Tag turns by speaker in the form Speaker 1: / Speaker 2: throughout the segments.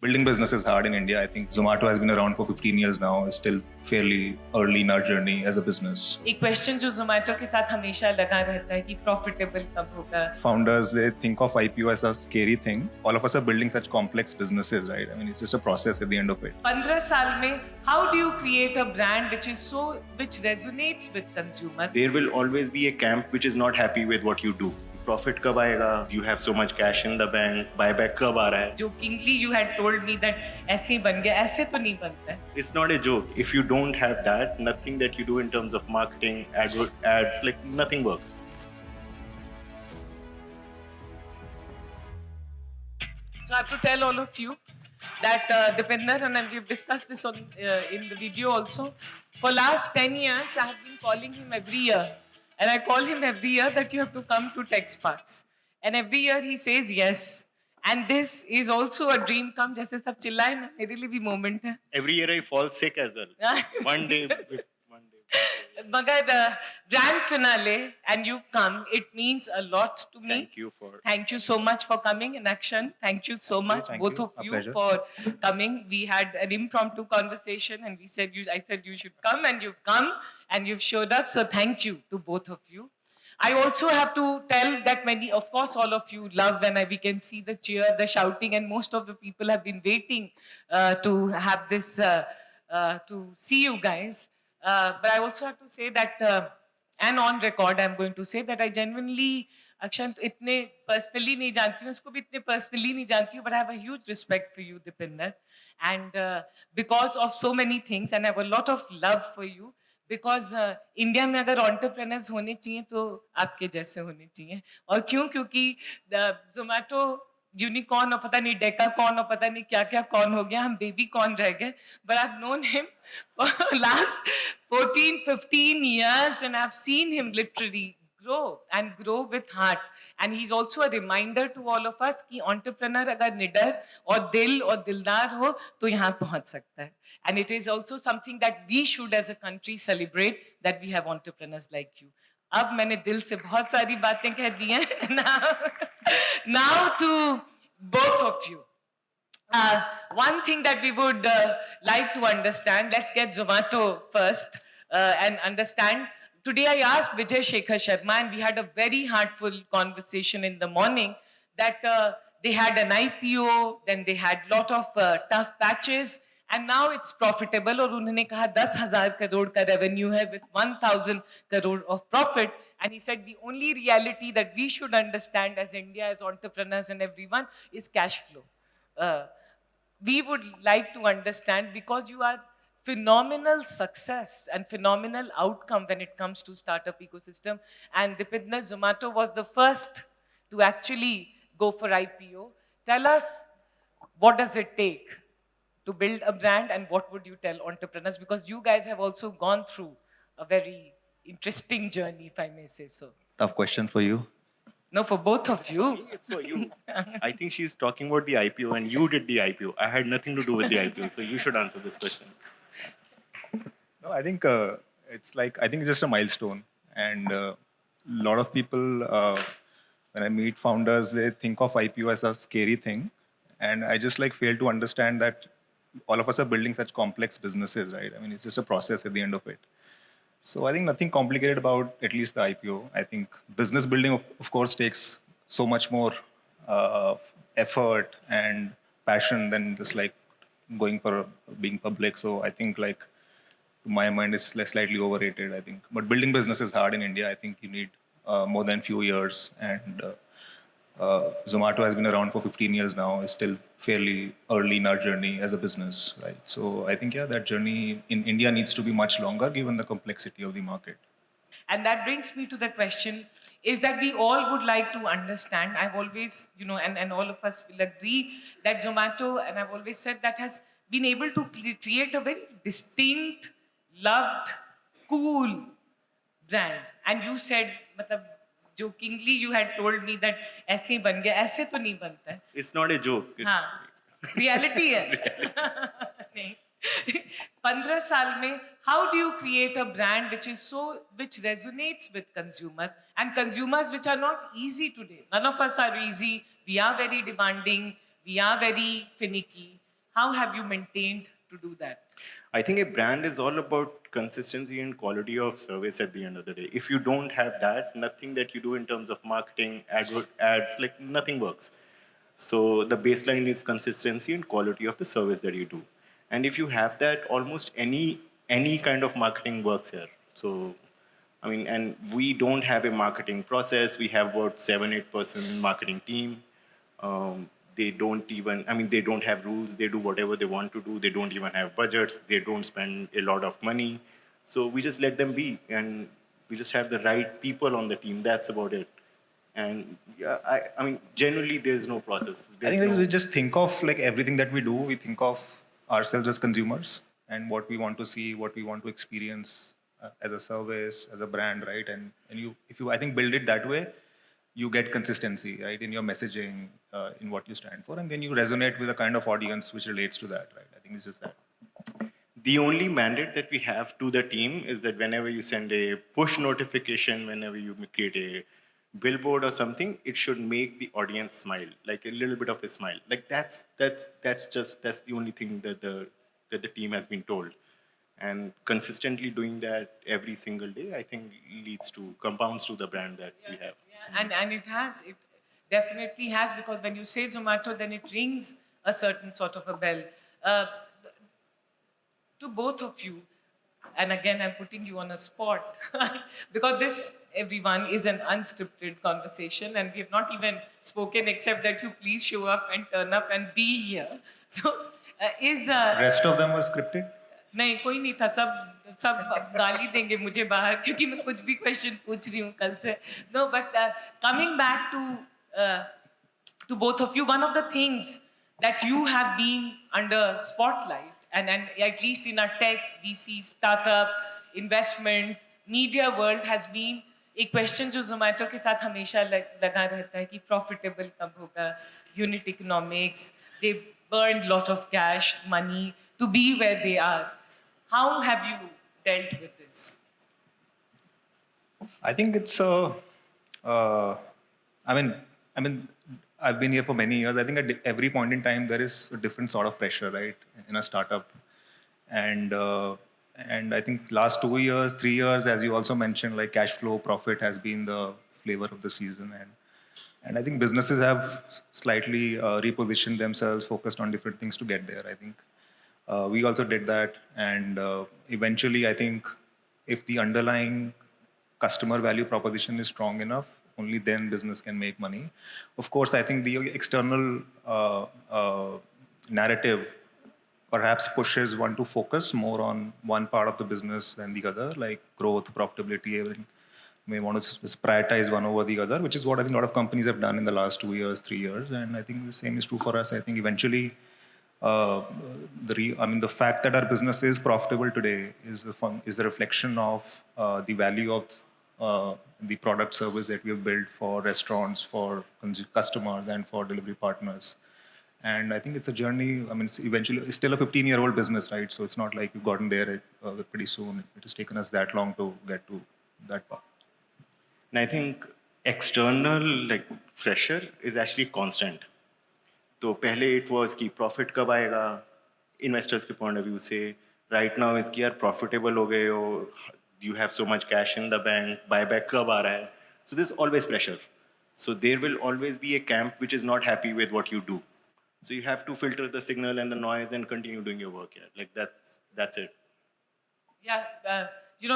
Speaker 1: Building business is hard in India. I think Zomato has been around for 15 years now. It's still fairly early in our journey as a business.
Speaker 2: एक question जो Zomato के साथ हमेशा लगा रहता है कि प्रॉफिटेबल कब होगा.
Speaker 1: Founders, they think of IPO as a scary thing. All of us are building such complex businesses, right? I mean, it's just a process at the end of it.
Speaker 2: 15 साल में how do you create a brand which resonates with consumers?
Speaker 3: There will always be a camp which is not happy with what you do. Profit कब आएगा? You have so much cash in the bank. Buyback कब आ रहा है?
Speaker 2: Jokingly, you had told me that ऐसे ही बन गया. ऐसे तो नहीं बनता है.
Speaker 3: It's not a joke. If you don't have that, nothing that you do in terms of marketing, ads, like nothing works.
Speaker 2: So I have to tell all of you that Deepinder, and we've discussed this on in the video also. For last 10 years, I have been calling him every year. And I call him every year that you have to come to Tech Sparks. And every year he says yes. And this is also a dream come. जैसे सब चिल्लाए ना, मेरे लिए भी moment है.
Speaker 3: Every year I fall sick as well. One day.
Speaker 2: मगर grand finale and you've come. It means a lot to me. Thank you so much for coming in action. Thank you so much, both of you, for coming. We had an impromptu conversation and I said you should come and you've come and you've showed up. So thank you to both of you. I also have to tell that of course, all of you love when we can see the cheer, the shouting, and most of the people have been waiting to have this, to see you guys. But I also have to say that, and on record, I'm going to say that I genuinely, Akshant, इतने personally नहीं जानती हूँ, उसको भी इतने personally नहीं जानती हूँ, but I have a huge respect for you, Deepinder, and because of so many things, and I have a lot of love for you, because India में अगर entrepreneurs होने चाहिए तो आपके जैसे होने चाहिए, और क्यों? क्योंकि Zomato यूनिकॉर्न और पता नहीं डेकाकॉर्न और पता नहीं क्या क्या कॉर्न हो गया, हम बेबी कॉर्न रह गए. But I've known him for last 14-15 years and I've seen him literally grow and grow with heart. And he's also a reminder to all of us कि entrepreneur अगर निडर और दिल और दिलदार हो तो यहाँ पहुँच सकता है. And it is also something that we should as a country celebrate, that we have entrepreneurs like you. अब मैंने दिल से बहुत सारी बातें कह दी हैं. Now to both of you. One thing that we would like to understand, let's get Zomato first and understand. Today I asked Vijay Shekhar Sharma and we had a very heartful conversation in the morning that they had an IPO, then they had lot of tough patches, and now it's profitable. और उन्होंने कहा 10,000 करोड़ का revenue है with 1,000 crore of profit. And he said the only reality that we should understand as India, as entrepreneurs and everyone, is cash flow. We would like to understand, because you are phenomenal success and phenomenal outcome when it comes to startup ecosystem. And Deepinder, Zomato was the first to actually go for IPO. Tell us, what does it take to build a brand, and what would you tell entrepreneurs? Because you guys have also gone through a very interesting journey, if I may say so.
Speaker 1: Tough question for you.
Speaker 2: No, for both of you.
Speaker 3: It's for you. I think she's talking about the IPO and you did the IPO. I had nothing to do with the IPO, so you should answer this question.
Speaker 1: No, I think it's just a milestone. And a lot of people, when I meet founders, they think of IPO as a scary thing. And I just fail to understand that all of us are building such complex businesses, right? I mean, it's just a process at the end of it. So I think nothing complicated about at least the IPO. I think business building, of course, takes so much more effort and passion than just going for being public. So I think to my mind, it's slightly overrated, I think. But building business is hard in India. I think you need more than few years. And Zomato has been around for 15 years now. It's still fairly early in our journey as a business, right? So I think, that journey in India needs to be much longer given the complexity of the market.
Speaker 2: And that brings me to the question, is that we all would like to understand. I've always, and all of us will agree that Zomato, and I've always said, that has been able to create a very distinct, loved, cool brand. And you said, jokingly, you had told me that ऐसे ही बन गया, ऐसे तो नहीं बनता है.
Speaker 3: It's not a joke.
Speaker 2: हाँ, reality है. नहीं. 15 साल में, how do you create a brand which resonates with consumers, and consumers which are not easy today? None of us are easy. We are very demanding. We are very finicky. How have you maintained to do that?
Speaker 3: I think a brand is all about consistency and quality of service at the end of the day. If you don't have that, nothing that you do in terms of marketing, ads, like nothing works. So the baseline is consistency and quality of the service that you do. And if you have that, almost any kind of marketing works here. So I mean, and we don't have a marketing process. We have about 7-8 person marketing team. They don't even, I mean, they don't have rules. They do whatever they want to do. They don't even have budgets. They don't spend a lot of money. So we just let them be, and we just have the right people on the team. That's about it. And yeah, I mean, generally there's no process.
Speaker 1: I
Speaker 3: There's
Speaker 1: think
Speaker 3: no.
Speaker 1: we just think of like everything that we do, we think of ourselves as consumers and what we want to see, what we want to experience as a service, as a brand, right? And you, if you, I think, build it that way, you get consistency, right, in your messaging, in what you stand for, and then you resonate with a kind of audience which relates to that, right? I think it's just that.
Speaker 3: The only mandate that we have to the team is that whenever you send a push notification, whenever you create a billboard or something, it should make the audience smile, like a little bit of a smile. Like that's the only thing that the team has been told. And consistently doing that every single day, I think leads to compounds to the brand that we have.
Speaker 2: Yeah, and it definitely has, because when you say Zomato, then it rings a certain sort of a bell. Uh, to both of you, and again, I'm putting you on a spot because this, everyone, is an unscripted conversation, and we have not even spoken except that you please show up and turn up and be here. So, is
Speaker 1: Rest of them were scripted.
Speaker 2: नहीं कोई नहीं था, सब गाली देंगे मुझे बाहर क्योंकि मैं कुछ भी क्वेश्चन पूछ रही हूँ कल से. No, but coming back to both of you, one of the things that you have been under spotlight, and at least in our tech, VC, startup, investment, media world, has been एक question जो जोमेटो के साथ हमेशा लगा रहता है कि profitable कब होगा, unit economics, they burned lot of cash, money to be where they are. How have you dealt with this?
Speaker 1: I think it's I mean, I've been here for many years. I think at every point in time there is a different sort of pressure, right, in a startup, and I think last 2 years, 3 years, as you also mentioned, like cash flow, profit has been the flavor of the season, and I think businesses have slightly repositioned themselves, focused on different things to get there. I think we also did that, and eventually, I think if the underlying customer value proposition is strong enough, only then business can make money. Of course, I think the external narrative perhaps pushes one to focus more on one part of the business than the other, like growth, profitability, everything. May want to just prioritize one over the other, which is what I think a lot of companies have done in the last 2 years, 3 years, and I think the same is true for us. I think eventually, the fact that our business is profitable today is a reflection of the value of the product service that we have built for restaurants, for customers, and for delivery partners. And I think it's a journey. I mean, it's still a 15-year-old business, right? So it's not like we've gotten there pretty soon. It has taken us that long to get to that part.
Speaker 3: And I think external like pressure is actually constant. तो पहले it was कि profit कब आएगा, investors के point of view से, right now is कि यार profitable हो गए हो, you have so much cash in the bank, buyback कब आ रहा है. So there's always pressure. So there will always be a camp which is not happy with what you do. So you have to filter the signal and the noise and continue doing your work here. Like that's it.
Speaker 2: Yeah,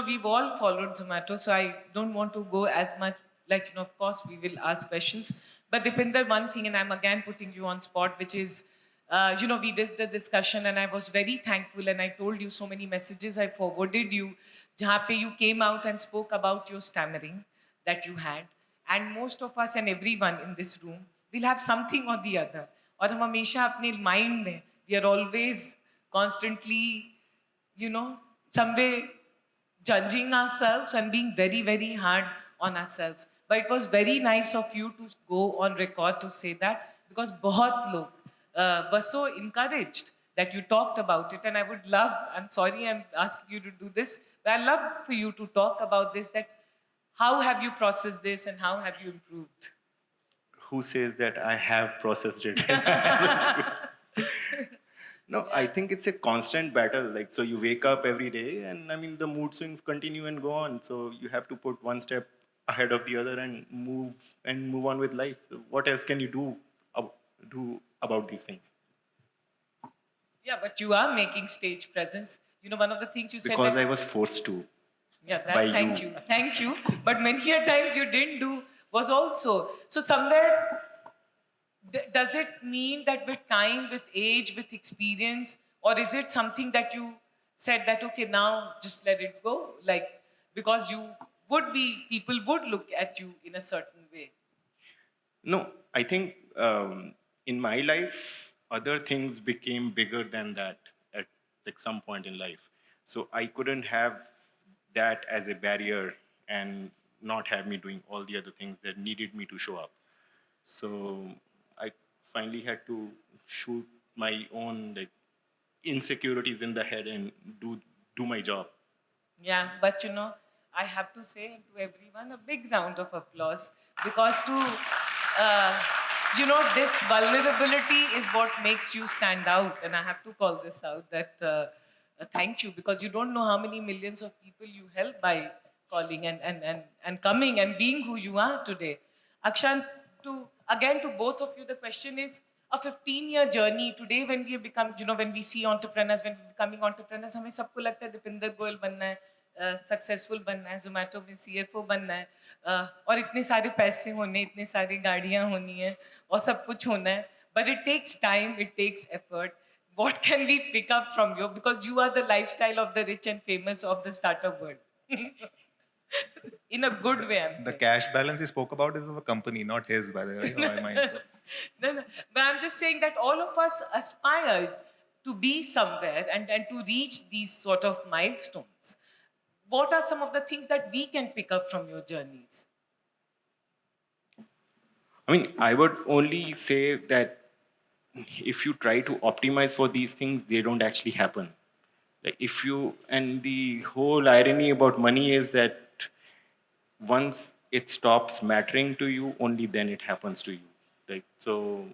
Speaker 2: we've all followed Zomato, so I don't want to go as much, like, of course we will ask questions. But Deepinder, one thing, and I'm again putting you on spot, which is, we did the discussion and I was very thankful, and I told you so many messages I forwarded you, jahan pe you came out and spoke about your stammering that you had. And most of us and everyone in this room will have something or the other. और हम हमेशा अपने mind में, we are always constantly, some way judging ourselves and being very, very hard on ourselves. But it was very nice of you to go on record to say that, because बहुत लोग were so encouraged that you talked about it. And I would love, I'm sorry I'm asking you to do this, but I'd love for you to talk about this, that how have you processed this and how have you improved?
Speaker 3: Who says that I have processed it? No, I think it's a constant battle. Like, so you wake up every day, and I mean, the mood swings continue and go on. So you have to put one step ahead of the other and move on with life. What else can you do about these things?
Speaker 2: Yeah, but you are making stage presence. You know, one of the things you said
Speaker 3: Because I
Speaker 2: that.
Speaker 3: was forced to
Speaker 2: Yeah,
Speaker 3: by
Speaker 2: that,
Speaker 3: you.
Speaker 2: thank you. But many a times you didn't do was also. So somewhere, does it mean that with time, with age, with experience, or is it something that you said that, okay, now just let it go? Like, because you would be, people would look at you in a certain way.
Speaker 3: No, I think in my life, other things became bigger than that at like some point in life. So I couldn't have that as a barrier and not have me doing all the other things that needed me to show up. So I finally had to shoot my own like insecurities in the head and do my job.
Speaker 2: Yeah, but you know, I have to say to everyone a big round of applause because uh, this vulnerability is what makes you stand out. And I have to call this out that thank you because you don't know how many millions of people you help by calling and coming and being who you are today. Akshant, to both of you, the question is a 15-year journey. Today, when we have become, when we see entrepreneurs, when we're becoming entrepreneurs, हमें सबको लगता है दीपिंदर गोयल बनना है, successful बनना है, जोमेटो में CFO बनना है, और इतने सारे पैसे होने, इतने सारी गाड़ियां होनी है, और सब कुछ होना है. But it takes time, it takes effort. What can we pick up from you? Because you are the lifestyle of the rich and famous of the startup world. In a good way, I'm
Speaker 1: The
Speaker 2: saying.
Speaker 1: cash balance he spoke about is of a company, not his, by the way.
Speaker 2: No. But I'm just saying that all of us aspire to be somewhere and to reach these sort of milestones. What are some of the things that we can pick up from your journeys?
Speaker 3: I mean, I would only say that if you try to optimize for these things, they don't actually happen. Like if you, and the whole irony about money is that once it stops mattering to you, only then it happens to you. Like, so,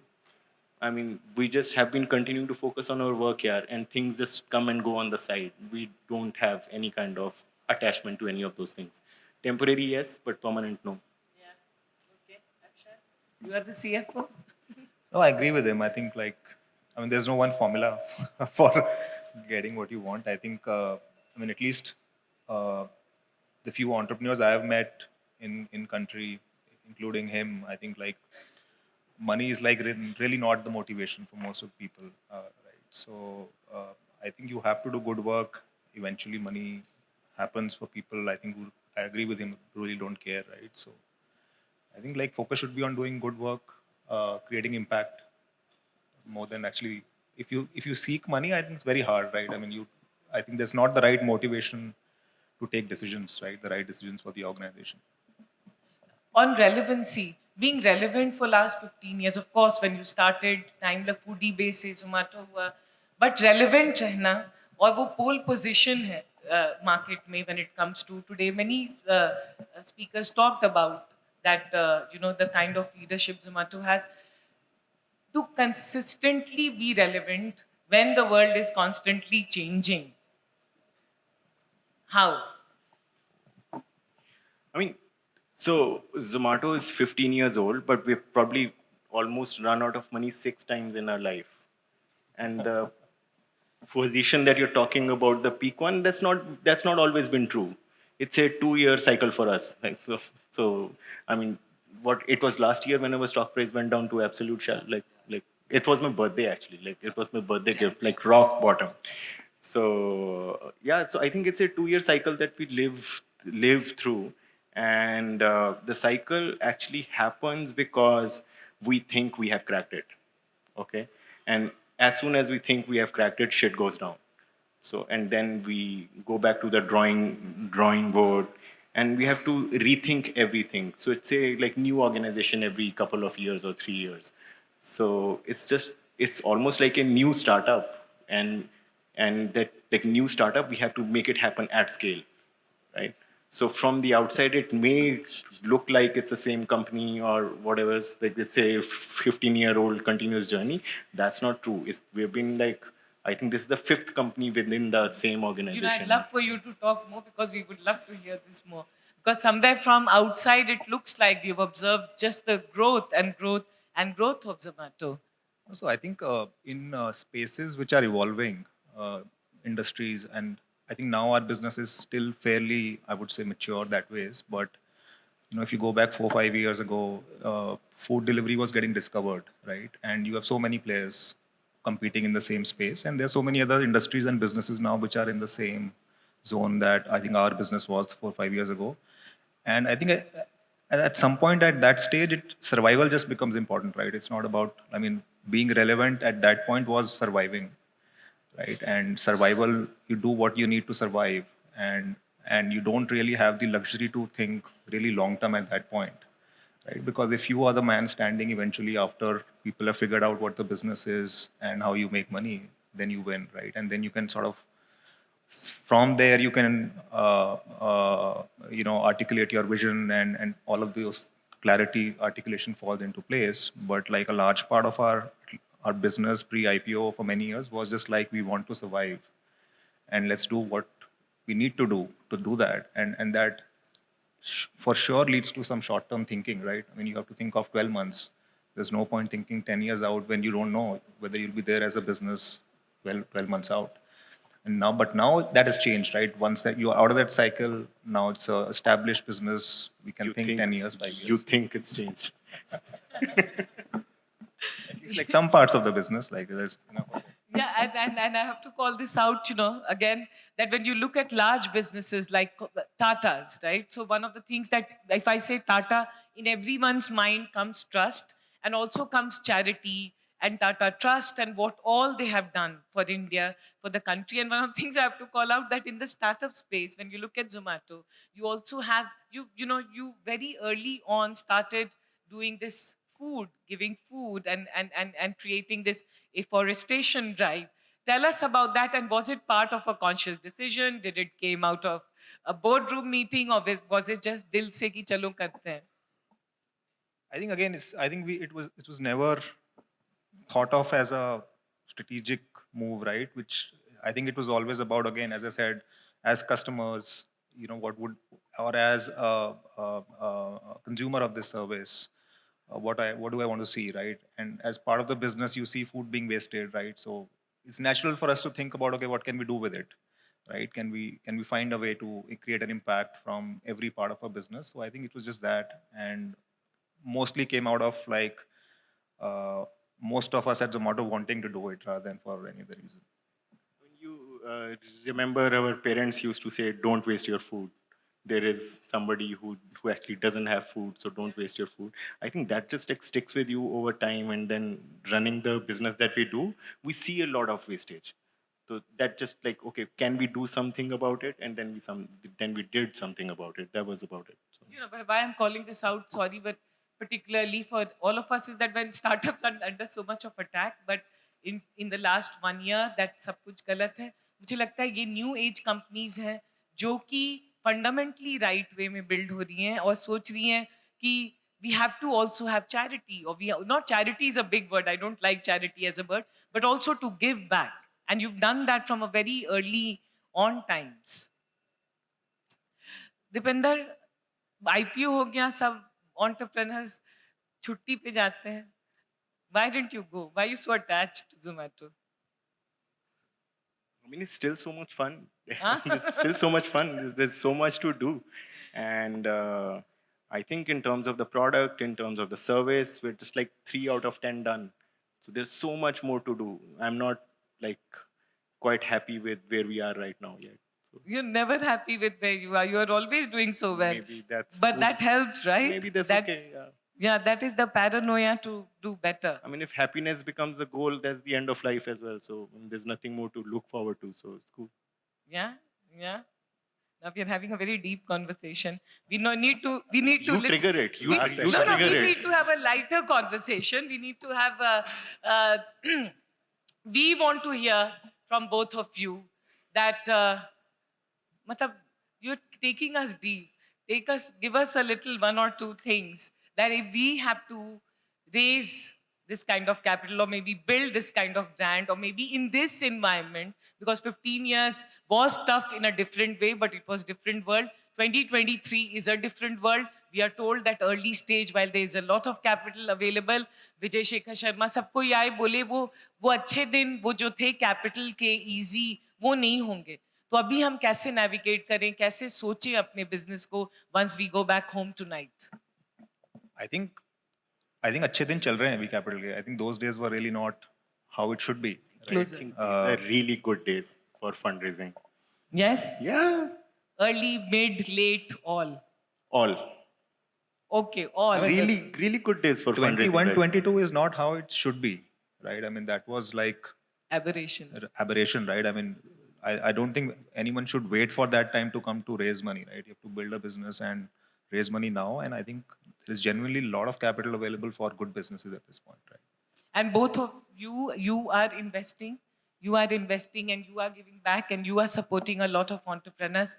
Speaker 3: I mean, we just have been continuing to focus on our work here and things just come and go on the side. We don't have any kind of attachment to any of those things. Temporary, yes, but permanent, no.
Speaker 2: Yeah. Okay. Akshay, you are the CFO.
Speaker 1: No, I agree with him. I think there's no one formula for getting what you want. I think, at least uh, the few entrepreneurs I have met in country, including him, I think money is really not the motivation for most of people, right? So I think you have to do good work. Eventually, money happens for people. I think I agree with him. Really don't care, right? So I think focus should be on doing good work, creating impact more than actually. If you seek money, I think it's very hard, right? I think there's not the right motivation to take decisions, right? The right decisions for the organization.
Speaker 2: On relevancy, being relevant for last 15 years, of course, when you started, time la foodie base से Zomato हुआ, but relevant रहना और वो pole position है market में when it comes to today. Many speakers talked about that, the kind of leadership Zomato has to consistently be relevant when the world is constantly changing. How?
Speaker 3: I mean, so Zomato is 15 years old, but we've probably almost run out of money 6 times in our life. And the position that you're talking about, the peak one, that's not always been true. It's a 2-year cycle for us. So I mean, what it was last year when our stock price went down to absolute shell, like it was my birthday actually. Like it was my birthday gift, like rock bottom. So yeah, so I think it's a 2-year cycle that we live through, and the cycle actually happens because we think we have cracked it. Okay, and as soon as we think we have cracked it, shit goes down. So and then we go back to the drawing board, and we have to rethink everything. So it's a like new organization every couple of years or 3 years. So it's almost like a new startup, and that like new startup, we have to make it happen at scale, right? So from the outside, it may look like it's the same company or whatever. Like they say, 15-year-old continuous journey. That's not true. We've been like I think this is the fifth company within the same
Speaker 2: You know,
Speaker 3: organization.
Speaker 2: I'd love for you to talk more because we would love to hear this more. Because somewhere from outside, it looks like you've observed just the growth and growth and growth of Zomato.
Speaker 1: So I think in spaces which are evolving, industries, and I think now our business is still fairly, I would say, mature that ways. But if you go back 4 5 years ago, food delivery was getting discovered, right? And you have so many players competing in the same space, and there are so many other industries and businesses now which are in the same zone that I think our business was 4 5 years ago. And I think at some point at that stage, survival just becomes important, right? It's not about, I mean, being relevant at that point was surviving, right? And survival, you do what you need to survive, and you don't really have the luxury to think really long term at that point, right? Because if you are the man standing eventually after people have figured out what the business is and how you make money, then you win, right? And then you can sort of from there you can articulate your vision, and all of those clarity articulation falls into place. But like a large part of our business pre-IPO for many years was just like, we want to survive, and let's do what we need to do that. And that for sure leads to some short-term thinking, right? I mean, you have to think of 12 months. There's no point thinking 10 years out when you don't know whether you'll be there as a business 12 months out. And now, but now that has changed, right? Once that you are out of that cycle, now it's a established business. We can think 10 years, 5 years.
Speaker 3: You think it's changed.
Speaker 1: At least like some parts of the business, like there's,
Speaker 2: Yeah, and I have to call this out, again, that when you look at large businesses like Tata's, right? So one of the things that, if I say Tata, in everyone's mind comes trust, and also comes charity and Tata Trust and what all they have done for India, for the country. And one of the things I have to call out, that in the startup space, when you look at Zomato, you also have, you very early on started doing this food, giving food, and creating this afforestation drive. Tell us about that, and was it part of a conscious decision? Did it came out of a boardroom meeting, or was it just dil se ki chalo karte hain?
Speaker 1: I think again, it was never thought of as a strategic move, right? Which I think it was always about, again, as I said, as customers, what would, or as a consumer of this service, what do I want to see, right? And as part of the business, you see food being wasted, right? So it's natural for us to think about, okay, what can we do with it, right? Can we find a way to create an impact from every part of our business? So I think it was just that, and mostly came out of like most of us at Zomato wanting to do it rather than for any other reason.
Speaker 3: When you remember, our parents used to say, "Don't waste your food." There is somebody who actually doesn't have food, so don't waste your food. I think that just like sticks with you over time, and then running the business that we do, we see a lot of wastage. So that just like, okay, can we do something about it? And then we did something about it. That was about it. So.
Speaker 2: But why I'm calling this out, sorry, but particularly for all of us, is that when startups are under so much of attack, but in the last 1 year, that सब कुछ गलत है. मुझे लगता है ये new age companies हैं जो कि फंडामेंटली राइट वे में बिल्ड हो रही हैं और सोच रही हैं कि we have to also have charity, or not charity is a big word, I don't like charity as a word, but also to give back, and you've done that from a very early on times. Deependra, IPO हो गया, सब entrepreneurs छुट्टी पे जाते हैं. Why didn't you go? Why are you so attached to Zomato?
Speaker 3: I mean, it's still so much fun.
Speaker 2: Huh?
Speaker 3: It's still so much fun. There's so much to do. And I think in terms of the product, in terms of the service, we're just like 3 out of 10 done. So there's so much more to do. I'm not like quite happy with where we are right now yet. So
Speaker 2: You're never happy with where you are. You are always doing so well.
Speaker 3: maybe that's
Speaker 2: But
Speaker 3: good.
Speaker 2: that helps, right?
Speaker 3: Maybe that's
Speaker 2: That-
Speaker 3: okay. Yeah.
Speaker 2: Yeah, that is the paranoia to do better.
Speaker 3: I mean, if happiness becomes the goal, that's the end of life as well. So there's nothing more to look forward to. So it's cool.
Speaker 2: Yeah, yeah. Now we are having a very deep conversation. We need to.
Speaker 3: You trigger it. You
Speaker 2: No,
Speaker 3: trigger
Speaker 2: we
Speaker 3: it.
Speaker 2: need to have a lighter conversation. We need to have a. We want to hear from both of you that, matlab, you're taking us deep. Give us a little one or two things that if we have to raise this kind of capital, or maybe build this kind of brand, or maybe in this environment, because 15 years was tough in a different way, but it was different world. 2023 is a different world. We are told that early stage, while there is a lot of capital available, Vijay Shekhar Sharma सबको ये आए बोले वो अच्छे दिन वो जो थे कैपिटल के इजी वो नहीं होंगे. तो अभी हम कैसे नेविगेट करें, कैसे सोचें अपने बिजनेस को once we go back home tonight?
Speaker 1: I think अच्छे दिन चल रहे हैं अभी कैपिटल के. I think those days were really not how it should be. Right?
Speaker 2: Closer.
Speaker 3: These are really good days for fundraising.
Speaker 2: Yes?
Speaker 3: Yeah.
Speaker 2: Early, mid, late, all.
Speaker 3: All.
Speaker 2: Okay, all.
Speaker 3: Really good days for
Speaker 1: 21,
Speaker 3: fundraising. Right?
Speaker 1: 22 is not how it should be, right? I mean, that was like
Speaker 2: Aberration.
Speaker 1: right? I mean, I don't think anyone should wait for that time to come to raise money, right? You have to build a business and raise money now. And I think there's genuinely a lot of capital available for good businesses at this point, right?
Speaker 2: And both of you are investing. You are investing and you are giving back and you are supporting a lot of entrepreneurs.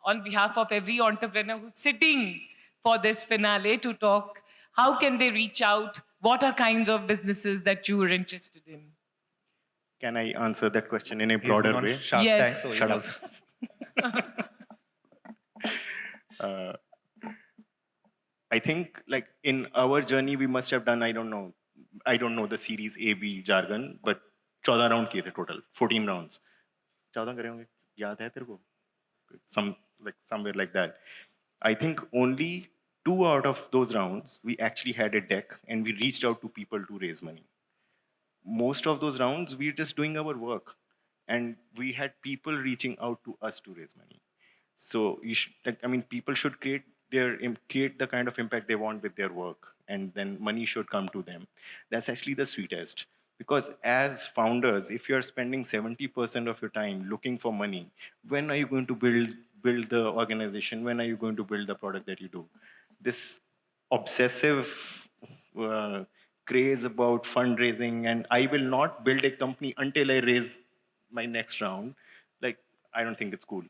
Speaker 2: On behalf of every entrepreneur who's sitting for this finale to talk, how can they reach out? What are kinds of businesses that you are interested in?
Speaker 3: Can I answer that question in a broader way?
Speaker 1: Shark
Speaker 2: Yes.
Speaker 1: Tank, so
Speaker 3: Shut
Speaker 1: up.
Speaker 3: I think like in our journey, we must have done, I don't know the series A, B jargon, but 14 round kiye the total, 14 rounds. 14 करे होंगे, याद है तेरे को? Somewhere like that. I think only 2 out of those rounds, we actually had a deck and we reached out to people to raise money. Most of those rounds, we're just doing our work and we had people reaching out to us to raise money. So you should, people should create the kind of impact they want with their work, and then money should come to them. That's actually the sweetest. Because as founders, if you're spending 70% of your time looking for money, when are you going to build the organization? When are you going to build the product that you do? This obsessive craze about fundraising and I will not build a company until I raise my next round, like, I don't think it's cool.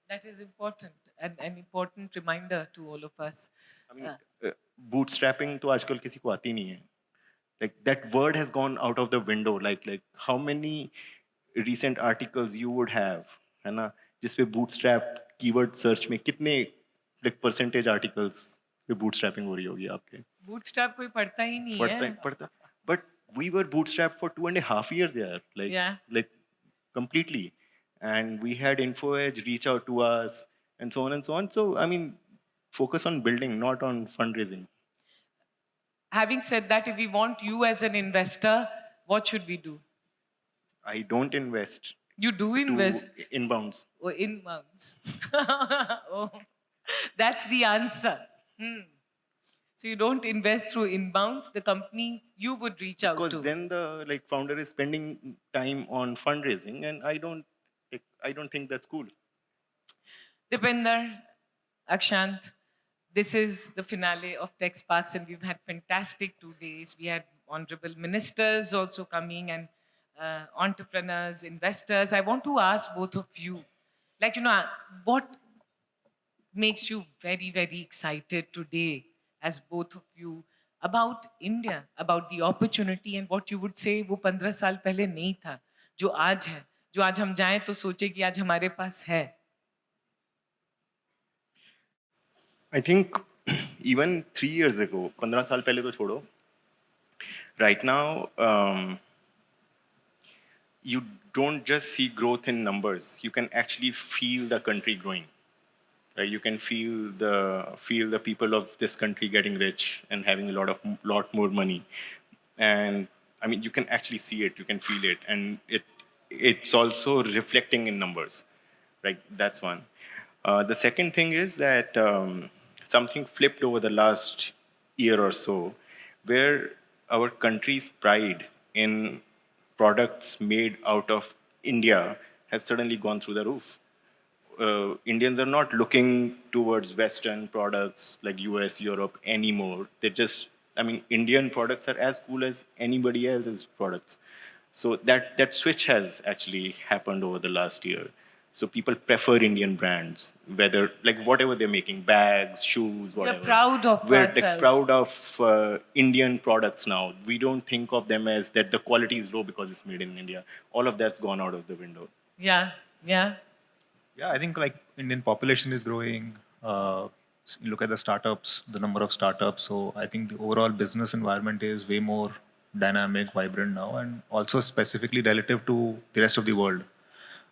Speaker 2: That is important, and an important reminder to all of us.
Speaker 3: Bootstrapping to आजकल किसी को आती नहीं है. Like that word has gone out of the window. Like how many recent articles you would have, है ना, जिसपे bootstrap keyword search में कितने like percentage articles पे bootstrapping हो रही होगी आपके?
Speaker 2: Bootstrap कोई पढ़ता ही नहीं है.
Speaker 3: पढ़ता. But we were bootstrapped for 2.5 years there. Like completely. And we had InfoEdge reach out to us and so on and so on. So, focus on building, not on fundraising.
Speaker 2: Having said that, if we want you as an investor, what should we do?
Speaker 3: I don't invest.
Speaker 2: You do invest?
Speaker 3: Inbounds.
Speaker 2: Oh, inbounds. Oh, that's the answer. So you don't invest through inbounds, the company you would reach out to.
Speaker 3: Because then the founder is spending time on fundraising, and I don't think that's cool.
Speaker 2: Deepinder, Akshant, this is the finale of Tech Sparks, and we've had fantastic 2 days. We had honorable ministers also coming, and entrepreneurs, investors. I want to ask both of you, what makes you very, very excited today as both of you about India, about the opportunity, and what you would say वो 15 साल पहले नहीं था, जो आज है, जो आज हम जाएं तो सोचे कि आज हमारे पास है.
Speaker 3: I think even 3 years ago, 15 साल पहले तो छोड़ो. Right now, you don't just see growth in numbers. You can actually feel the country growing. Right? You can feel the people of this country getting rich and having a lot more money. And you can actually see it. You can feel it, and it's also reflecting in numbers. Right? That's one. The second thing is that something flipped over the last year or so, where our country's pride in products made out of India has suddenly gone through the roof. Indians are not looking towards Western products like US, Europe anymore. Indian products are as cool as anybody else's products. So that switch has actually happened over the last year. So people prefer Indian brands, whether like whatever they're making, bags, shoes, whatever.
Speaker 2: We're proud of
Speaker 3: We're
Speaker 2: ourselves.
Speaker 3: like proud of Indian products now. We don't think of them as that the quality is low because it's made in India. All of that's gone out of the window.
Speaker 2: Yeah, yeah.
Speaker 1: Yeah, I think like Indian population is growing. You look at the startups, the number of startups. So I think the overall business environment is way more dynamic, vibrant now, and also specifically relative to the rest of the world,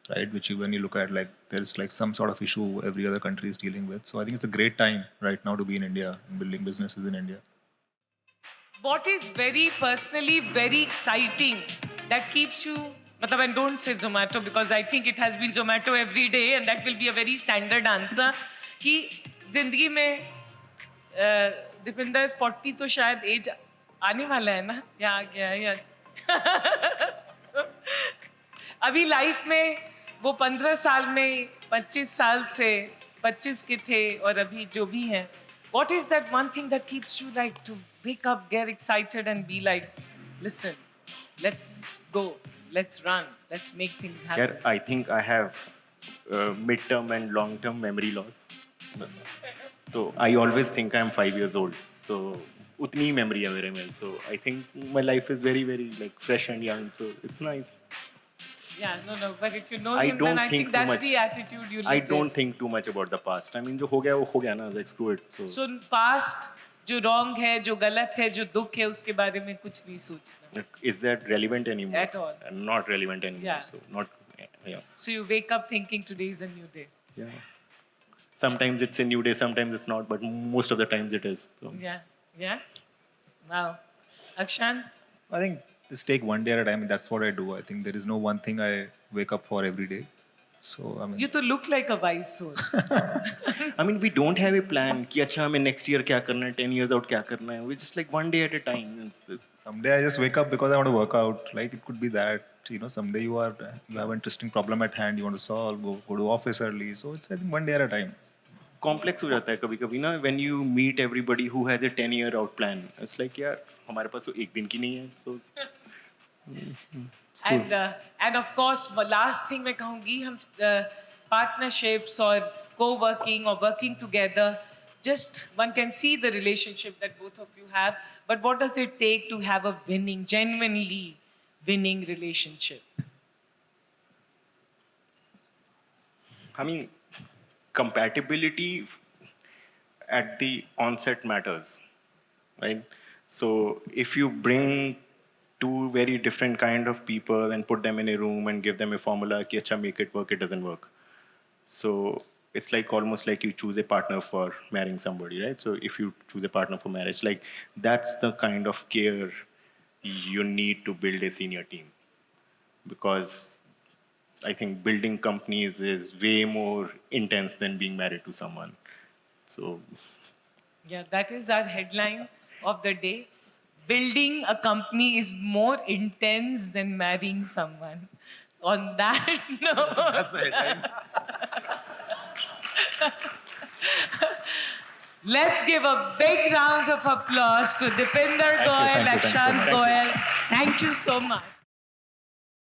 Speaker 1: right? Which when you look at like there's like some sort of issue every other country is dealing with. So I think it's a great time right now to be in India and building businesses in India.
Speaker 2: What is very personally very exciting that keeps you, matlab, and don't say Zomato because I think it has been Zomato every day and that will be a very standard answer, कि जिंदगी में दीपिंदर 40 तो शायद as आने वाला है ना, या आ गया है या अभी लाइफ में वो 15 साल में 25 साल से 25 के थे और अभी जो भी हैं, what is that one thing that keeps you like to wake up, get excited and be like, listen, let's go, let's run, let's make things happen?
Speaker 3: Yeah, I think I have mid-term and long-term memory loss. So I always think I'm 5 years old. So utni he memory है मेरे में. So I think my life is very, very like fresh and young. So it's nice.
Speaker 2: Yeah, no, but if you know
Speaker 3: I
Speaker 2: him,
Speaker 3: don't
Speaker 2: then I think
Speaker 3: think
Speaker 2: that's
Speaker 3: too much.
Speaker 2: the attitude you live
Speaker 3: I
Speaker 2: with.
Speaker 3: don't think too much about the past. I mean, जो हो गया वो हो गया ना. Like screw it.
Speaker 2: So past, जो wrong है, जो गलत है, जो दुख है, उसके बारे में कुछ नहीं सोचना.
Speaker 3: Is that relevant anymore?
Speaker 2: At all.
Speaker 3: Not relevant anymore.
Speaker 2: Yeah.
Speaker 3: So not. Yeah.
Speaker 2: So you wake up thinking today is a new day.
Speaker 3: Yeah. Sometimes it's a new day. Sometimes it's not. But most of the times it is. So.
Speaker 2: Yeah. Wow. Akshant?
Speaker 1: I think just take one day at a time. That's what I do. I think there is no one thing I wake up for every day. So I mean,
Speaker 2: You to look like a wise soul.
Speaker 3: I mean, we don't have a plan. कि अच्छा हमें next year क्या करना है, 10 years out क्या करना है. We just like one day at a time. It's this.
Speaker 1: someday I just wake up because I want to work out. Like it could be that someday you have an interesting problem at hand. You want to solve. Go to office early. So it's I think one day at a time.
Speaker 3: Complex हो जाता है कभी-कभी ना when you meet everybody who has a 10-year out plan. It's like यार हमारे पास तो एक दिन की नहीं है. So.
Speaker 2: And of course, last thing मैं कहूँगी, हम partnerships or co-working or working together, just one can see the relationship that both of you have. But what does it take to have a winning, genuinely winning relationship?
Speaker 3: I mean, compatibility at the onset matters, right? So if you bring two very different kind of people and put them in a room and give them a formula, ki acha make it work, it doesn't work. So it's like almost like you choose a partner for marrying somebody, right? So if you choose a partner for marriage, like that's the kind of care you need to build a senior team. Because I think building companies is way more intense than being married to someone. So
Speaker 2: Yeah, that is our headline of the day. Building a company is more intense than marrying someone. So on that note,
Speaker 1: That's the headline.
Speaker 2: let's give a big round of applause to Deepinder Goyal,
Speaker 1: Thank you.
Speaker 2: Akshant Goyal. Thank you so much.